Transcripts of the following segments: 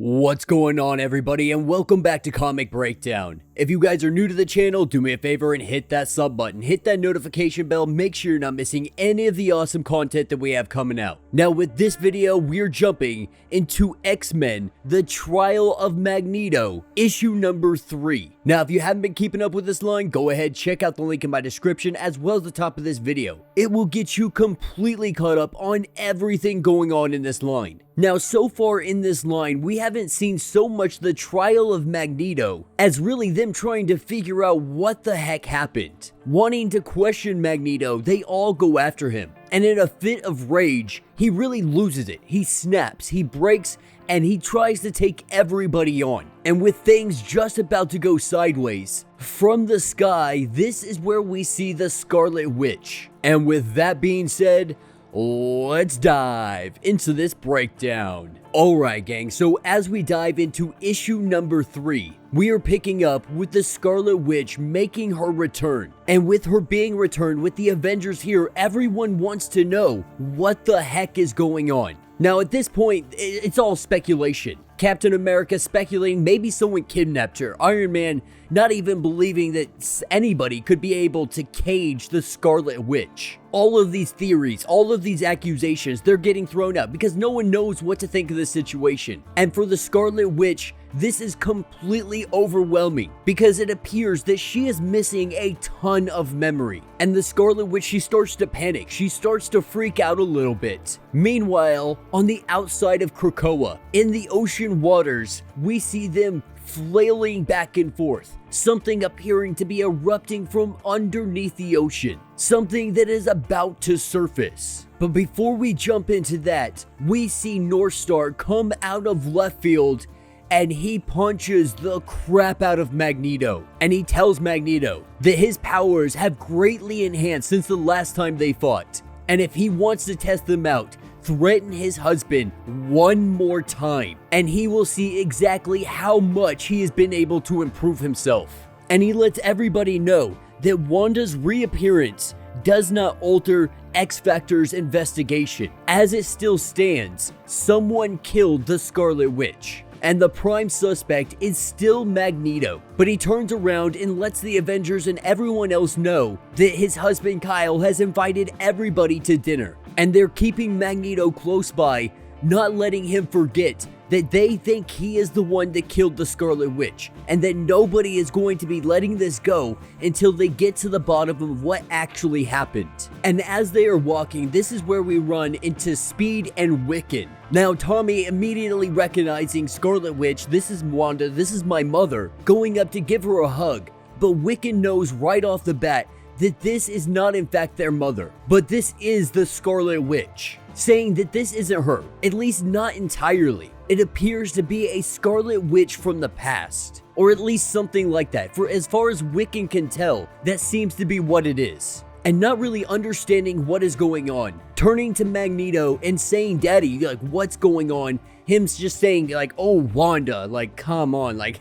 What's going on, everybody, and welcome back to Comic Breakdown. If you guys are new to the channel, do me a favor and hit that sub button, hit that notification bell, make sure you're not missing any of the awesome content that we have coming out. Now with this video, we're jumping into X-Men, the Trial of Magneto, issue number 3. Now if you haven't been keeping up with this line, go ahead, check out the link in my description as well as the top of this video. It will get you completely caught up on everything going on in this line. Now, so far in this line, we haven't seen so much the Trial of Magneto as really them trying to figure out what the heck happened. Wanting to question Magneto, they all go after him. And in a fit of rage, he really loses it. He snaps, he breaks, and he tries to take everybody on. And with things just about to go sideways, from the sky, this is where we see the Scarlet Witch. And with that being said, let's dive into this breakdown. Alright gang, so as we dive into issue number 3, we are picking up with the Scarlet Witch making her return. And with her being returned, with the Avengers here, everyone wants to know what the heck is going on. Now at this point, it's all speculation. Captain America speculating maybe someone kidnapped her. Iron Man not even believing that anybody could be able to cage the Scarlet Witch. All of these theories, all of these accusations, they're getting thrown out because no one knows what to think of this situation. And for the Scarlet Witch, this is completely overwhelming because it appears that she is missing a ton of memory. And the Scarlet Witch, she starts to panic. She starts to freak out a little bit. Meanwhile, on the outside of Krakoa, in the ocean waters, we see them flailing back and forth. Something appearing to be erupting from underneath the ocean. Something that is about to surface. But before we jump into that, we see North Star come out of left field and he punches the crap out of Magneto. And he tells Magneto that his powers have greatly enhanced since the last time they fought. And if he wants to test them out, threaten his husband one more time, and he will see exactly how much he has been able to improve himself. And he lets everybody know that Wanda's reappearance does not alter X-Factor's investigation. As it still stands, someone killed the Scarlet Witch. And the prime suspect is still Magneto. But he turns around and lets the Avengers and everyone else know that his husband Kyle has invited everybody to dinner. And they're keeping Magneto close by, not letting him forget that they think he is the one that killed the Scarlet Witch, and that nobody is going to be letting this go until they get to the bottom of what actually happened. And as they are walking, this is where we run into Speed and Wiccan. Now Tommy immediately recognizing Scarlet Witch, this is Wanda, this is my mother, going up to give her a hug, but Wiccan knows right off the bat that this is not in fact their mother, but this is the Scarlet Witch, saying that this isn't her, at least not entirely. It appears to be a Scarlet Witch from the past, or at least something like that. For as far as Wiccan can tell, that seems to be what it is. And not really understanding what is going on, turning to Magneto and saying, "Daddy, like, what's going on?" Him just saying, like, "Oh, Wanda, like, come on, like,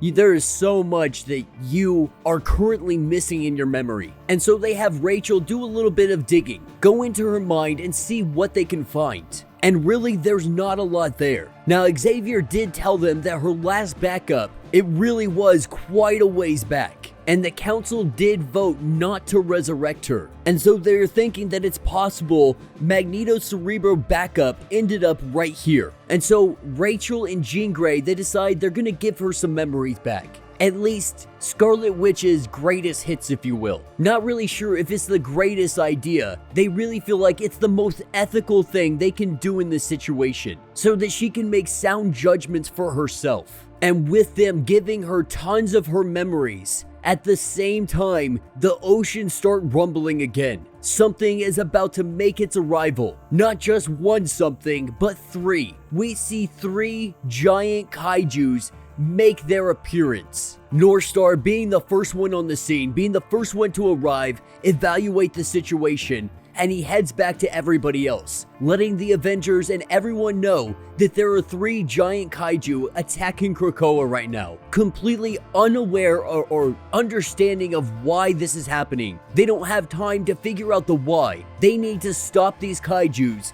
there is so much that you are currently missing in your memory." And so they have Rachel do a little bit of digging, go into her mind and see what they can find. And really, there's not a lot there. Now, Xavier did tell them that her last backup, it really was quite a ways back. And the council did vote not to resurrect her. And so they're thinking that it's possible Magneto's Cerebro backup ended up right here. And so Rachel and Jean Grey, they decide they're gonna give her some memories back. At least Scarlet Witch's greatest hits, if you will. Not really sure if it's the greatest idea. They really feel like it's the most ethical thing they can do in this situation, so that she can make sound judgments for herself. And with them giving her tons of her memories, at the same time, the oceans start rumbling again. Something is about to make its arrival. Not just one something, but 3. We see 3 giant kaijus make their appearance. North Star being the first one on the scene, being the first one to arrive, evaluate the situation, and he heads back to everybody else, letting the Avengers and everyone know that there are 3 giant kaiju attacking Krakoa right now, completely unaware or understanding of why this is happening. They don't have time to figure out the why. They need to stop these kaijus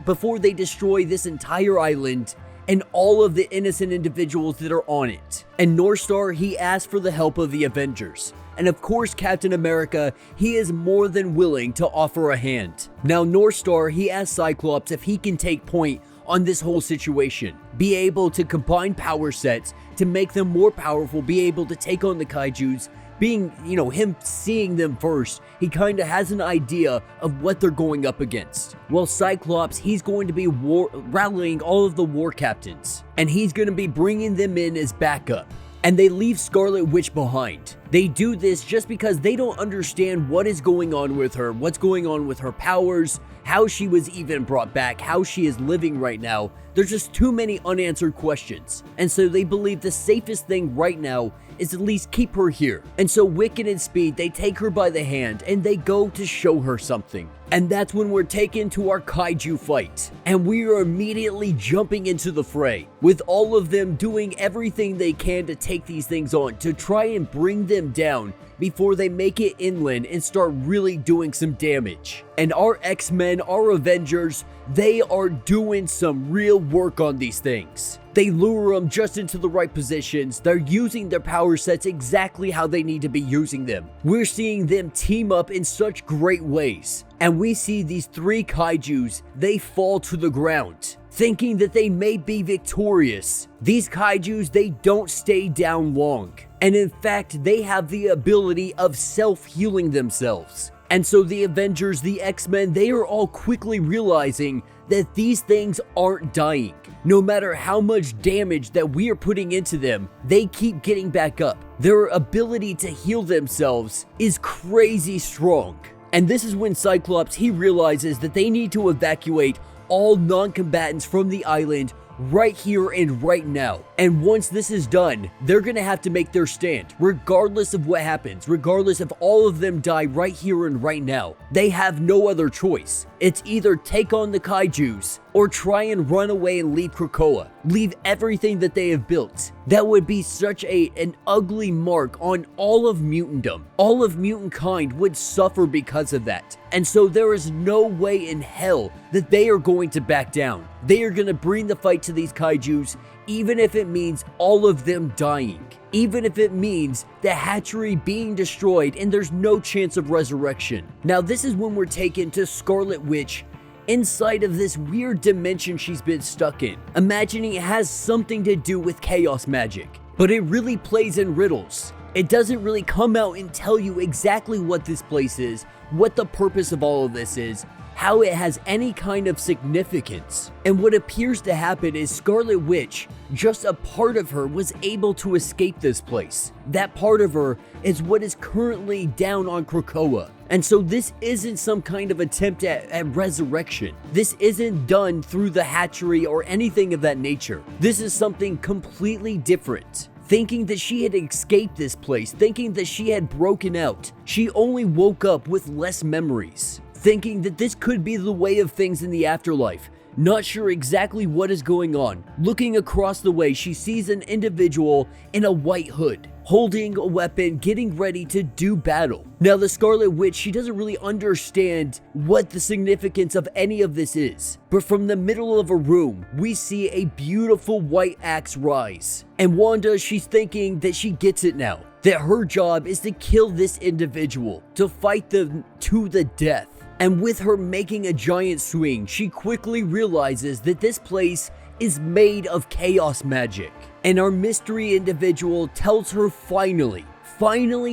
before they destroy this entire island and all of the innocent individuals that are on it. And Northstar, he asked for the help of the Avengers. And of course, Captain America, he is more than willing to offer a hand. Now, Northstar, he asked Cyclops if he can take point on this whole situation, be able to combine power sets to make them more powerful, be able to take on the kaijus. Being, him seeing them first, he kind of has an idea of what they're going up against. Well, Cyclops, he's going to be rallying all of the war captains, and he's going to be bringing them in as backup. And they leave Scarlet Witch behind. They do this just because they don't understand what is going on with her, what's going on with her powers, how she was even brought back, how she is living right now. There's just too many unanswered questions. And so they believe the safest thing right now is at least keep her here. And so Wiccan and Speed, they take her by the hand and they go to show her something. And that's when we're taken to our kaiju fight. And we are immediately jumping into the fray, with all of them doing everything they can to take these things on, to try and bring them down before they make it inland and start really doing some damage. And our X-Men, our Avengers, they are doing some real work on these things. They lure them just into the right positions. They're using their power sets exactly how they need to be using them. We're seeing them team up in such great ways. And we see these three kaijus, they fall to the ground, thinking that they may be victorious. These kaijus, they don't stay down long. And in fact, they have the ability of self-healing themselves. And so the Avengers, the X-Men, they are all quickly realizing that these things aren't dying. No matter how much damage that we are putting into them, they keep getting back up. Their ability to heal themselves is crazy strong. And this is when Cyclops, he realizes that they need to evacuate all non-combatants from the island right here and right now. And once this is done, they're gonna have to make their stand, regardless of what happens, regardless if all of them die right here and right now. They have no other choice. It's either take on the kaijus or try and run away and leave Krakoa. Leave everything that they have built. That would be such an ugly mark on all of mutantdom. All of mutant kind would suffer because of that. And so there is no way in hell that they are going to back down. They are going to bring the fight to these kaijus, even if it means all of them dying. Even if it means the hatchery being destroyed and there's no chance of resurrection. Now this is when we're taken to Scarlet Witch inside of this weird dimension she's been stuck in, imagining it has something to do with chaos magic. But it really plays in riddles. It doesn't really come out and tell you exactly what this place is, what the purpose of all of this is, how it has any kind of significance. And what appears to happen is Scarlet Witch, just a part of her, was able to escape this place. That part of her is what is currently down on Krakoa. And so this isn't some kind of attempt at resurrection. This isn't done through the hatchery or anything of that nature. This is something completely different. Thinking that she had escaped this place, thinking that she had broken out, she only woke up with less memories. Thinking that this could be the way of things in the afterlife. Not sure exactly what is going on. Looking across the way, she sees an individual in a white hood, holding a weapon, getting ready to do battle. Now the Scarlet Witch, she doesn't really understand what the significance of any of this is. But from the middle of a room, we see a beautiful white axe rise. And Wanda, she's thinking that she gets it now. That her job is to kill this individual, to fight them to the death. And with her making a giant swing, she quickly realizes that this place is made of chaos magic. And our mystery individual tells her finally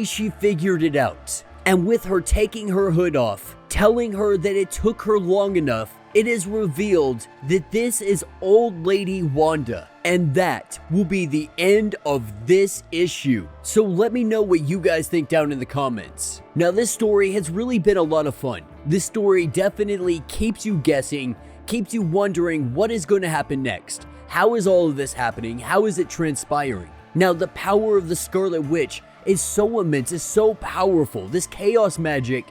she figured it out. And with her taking her hood off, telling her that it took her long enough, it is revealed that this is Old Lady Wanda. And that will be the end of this issue. So let me know what you guys think down in the comments. Now this story has really been a lot of fun. This story definitely keeps you guessing, keeps you wondering what is going to happen next. How is all of this happening? How is it transpiring? Now the power of the Scarlet Witch is so immense, is so powerful. This chaos magic,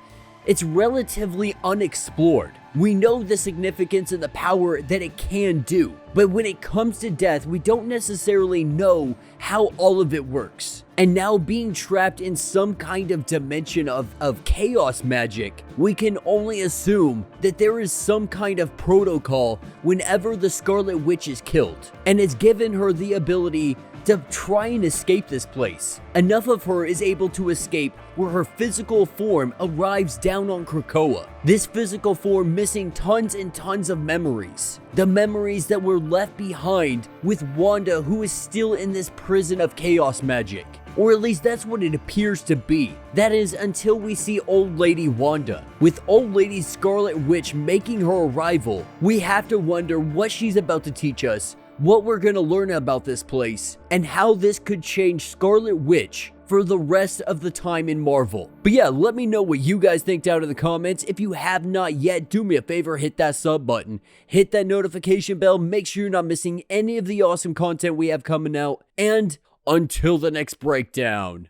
it's relatively unexplored. We know the significance and the power that it can do, but when it comes to death, we don't necessarily know how all of it works. and now being trapped in some kind of dimension of chaos magic, we can only assume that there is some kind of protocol whenever the Scarlet Witch is killed, and it's given her the ability to try and escape this place. Enough of her is able to escape where her physical form arrives down on Krakoa. This physical form missing tons and tons of memories. The memories that were left behind with Wanda, who is still in this prison of chaos magic. Or at least that's what it appears to be. That is, until we see Old Lady Wanda. With Old Lady Scarlet Witch making her arrival, we have to wonder what she's about to teach us, what we're gonna learn about this place, and how this could change Scarlet Witch for the rest of the time in Marvel. But yeah, let me know what you guys think down in the comments. If you have not yet, do me a favor, hit that sub button, hit that notification bell, make sure you're not missing any of the awesome content we have coming out, and until the next breakdown.